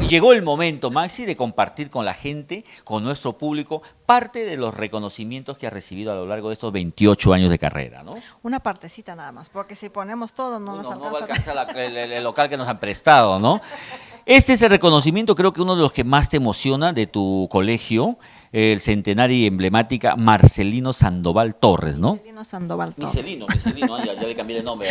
llegó el momento, Maxi, de compartir con la gente, con nuestro público, parte de los reconocimientos que ha recibido a lo largo de estos 28 años de carrera, ¿no? Una partecita nada más, porque si ponemos todo no nos No va a alcanza. alcanzar el local que nos han prestado, ¿no? Este es el reconocimiento, creo que uno de los que más te emociona de tu colegio, el centenario y emblemática Marcelino Sandoval Torres, ¿no? Marcelino Sandoval Torres. Micelino, ya le cambié de nombre.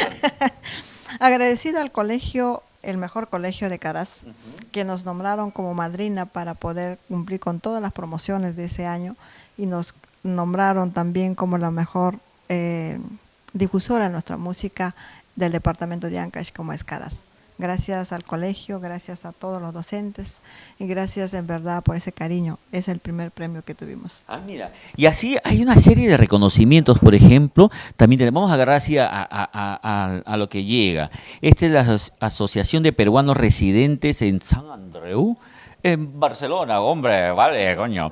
Agradecido al colegio, el mejor colegio de Caraz, que nos nombraron como madrina para poder cumplir con todas las promociones de ese año y nos nombraron también como la mejor difusora de nuestra música del departamento de Ancash, como es Caraz. Gracias al colegio, gracias a todos los docentes y gracias en verdad por ese cariño. Es el primer premio que tuvimos. Ah, mira. Y así hay una serie de reconocimientos, por ejemplo, también vamos a agarrar así a lo que llega. Esta es la Asociación de Peruanos Residentes en San Andreu, en Barcelona, hombre, vale, coño.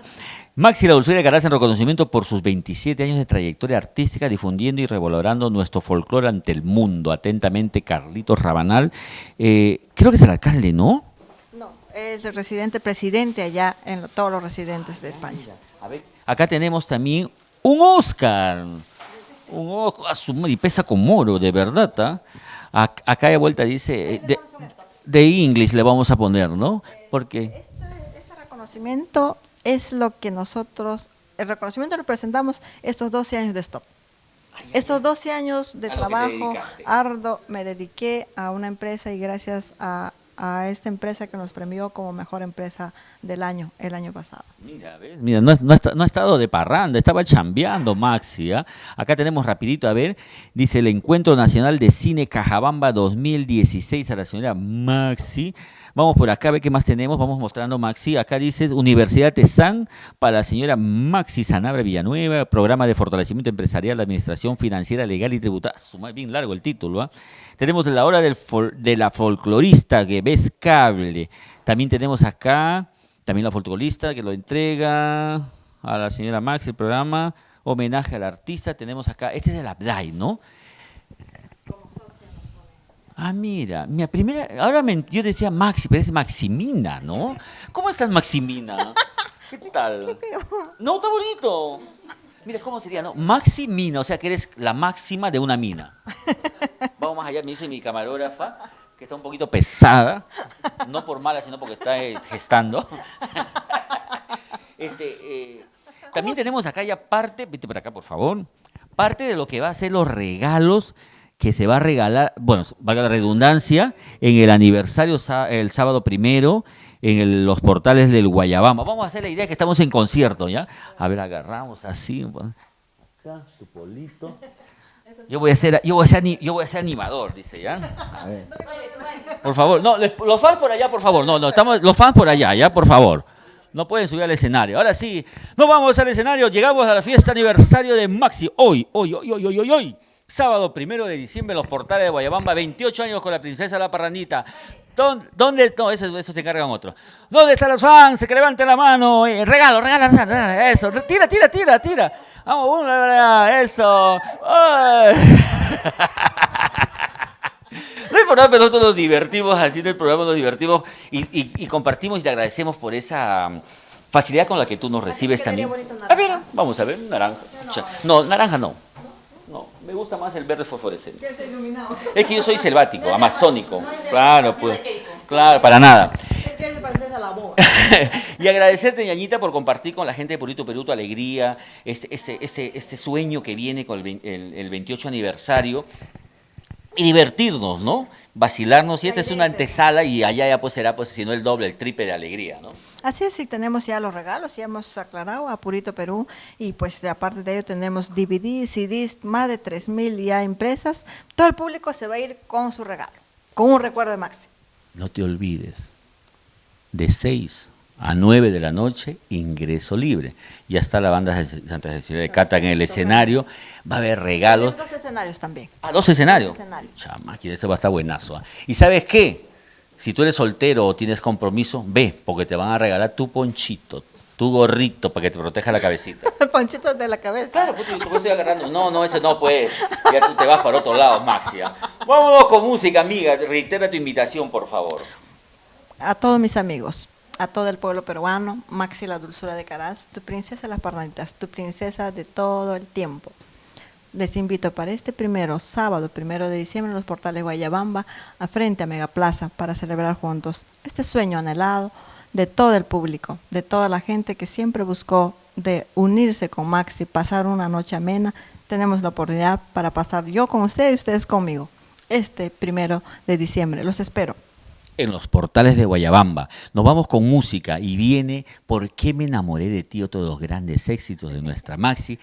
Maxi La Dulzura de Caraz en reconocimiento por sus 27 años de trayectoria artística difundiendo y revalorando nuestro folclore ante el mundo. Atentamente, Carlitos Rabanal. Creo que es el alcalde, ¿no? No, es el presidente allá en todos los residentes de España. A ver, acá tenemos también un Oscar. Y pesa con moro, de verdad. Acá de vuelta dice, de English le vamos a poner, ¿no? Porque Este reconocimiento es lo que el reconocimiento lo presentamos estos 12 años de stop. Estos 12 años de trabajo arduo me dediqué a una empresa y gracias a esta empresa que nos premió como mejor empresa del año, el año pasado. Mira, ¿ves? Mira, no ha estado de parranda, estaba chambeando Maxi. Acá tenemos rapidito, a ver, dice el Encuentro Nacional de Cine Cajabamba 2016 a la señora Maxi. Vamos por acá a ver qué más tenemos, vamos mostrando Maxi. Acá dice Universidad TESAN para la señora Maxi Sanabria Villanueva, Programa de Fortalecimiento Empresarial, Administración Financiera, Legal y Tributaria. Bien largo el título, ¿eh? Tenemos la hora de la folclorista que ves cable. También tenemos acá, también la folclorista que lo entrega a la señora Maxi, el programa, homenaje al artista. Tenemos acá, este es de la BDAI, ¿no? Ah, mira, ahora yo decía Maxi, pero es Maximina, ¿no? ¿Cómo estás, Maximina? ¿Qué tal? No, está bonito. Mira, ¿cómo sería, no? Maximina, o sea que eres la máxima de una mina. Vamos más allá, me dice mi camarógrafa, que está un poquito pesada, no por mala, sino porque está gestando. También tenemos acá ya parte, vete para acá, por favor, parte de lo que va a ser los regalos que se va a regalar, bueno, valga la redundancia, en el aniversario el sábado 1 en los portales del Guayabamba. Vamos a hacer la idea que estamos en concierto, ¿ya? A ver, agarramos así, acá, su polito. Yo voy a ser animador, dice, ¿ya? A ver. Por favor, no, los fans por allá, por favor. No, estamos los fans por allá, ¿ya? Por favor. No pueden subir al escenario. Ahora sí, nos vamos al escenario, llegamos a la fiesta aniversario de Maxi. Hoy. Sábado 1 de diciembre en los portales de Guayabamba, 28 años con la princesa La Parrandita. ¿Dónde? No, eso se encargan otros. ¿Dónde están los fans? Que levanten la mano. Regalo. Eso. Tira. Vamos, eso. No es por nada, pero nosotros nos divertimos haciendo el programa, nos divertimos y compartimos y te agradecemos por esa facilidad con la que tú nos recibes también. A ver, vamos a ver, naranja. No, naranja no. No, me gusta más el verde fosforescente. Es que yo soy selvático, amazónico. Claro, pues. Claro, para nada. Y agradecerte, ñañita, por compartir con la gente de Purito Perú tu alegría, este sueño que viene con el 28 aniversario. Y divertirnos, ¿no? Vacilarnos. Y esta es una antesala y allá ya pues será, pues, si no el doble, el triple de alegría, ¿no? Así es, y tenemos ya los regalos, ya hemos aclarado a Purito Perú y pues aparte de ello tenemos DVDs, CDs, más de 3,000 ya impresas. Todo el público se va a ir con su regalo, con un recuerdo de Maxi. No te olvides, de 6 a 9 de la noche, ingreso libre. Ya está la banda de Santa Cecilia de Cata en el escenario, va a haber regalos. 2 escenarios también. Ah, 2 escenarios. Chama, eso va a estar buenazo. ¿Y sabes qué? Si tú eres soltero o tienes compromiso, ve, porque te van a regalar tu ponchito, tu gorrito para que te proteja la cabecita. Ponchitos de la cabeza. Claro, pues estoy agarrando. No, ese no, pues. Ya tú te vas para otro lado, Maxia. Vámonos con música, amiga. Reitera tu invitación, por favor. a todos mis amigos, a todo el pueblo peruano, Maxi la dulzura de Caraz, tu princesa de las parnanitas, tu princesa de todo el tiempo. Les invito para este sábado 1 de diciembre, en los portales Guayabamba, a frente a Megaplaza, para celebrar juntos este sueño anhelado de todo el público, de toda la gente que siempre buscó de unirse con Maxi, pasar una noche amena. Tenemos la oportunidad para pasar yo con ustedes y ustedes conmigo este 1 de diciembre. Los espero. En los portales de Guayabamba. Nos vamos con música y viene ¿Por qué me enamoré de ti? Otro de los grandes éxitos de nuestra Maxi.